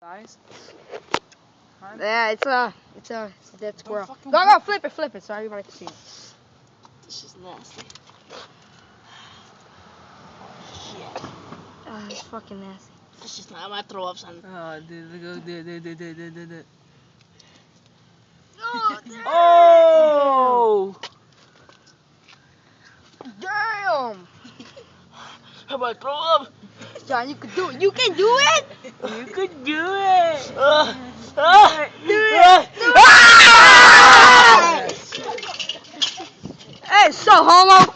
Guys. Yeah, it's a dead squirrel. Go, flip it, so everybody can see it. This is nasty. It's fucking nasty. This is not my throw up, son. Oh, dude, go, dude. Oh! Damn! How about throw up? John, you can do it. You can do it. You could do it. Hey, so homo.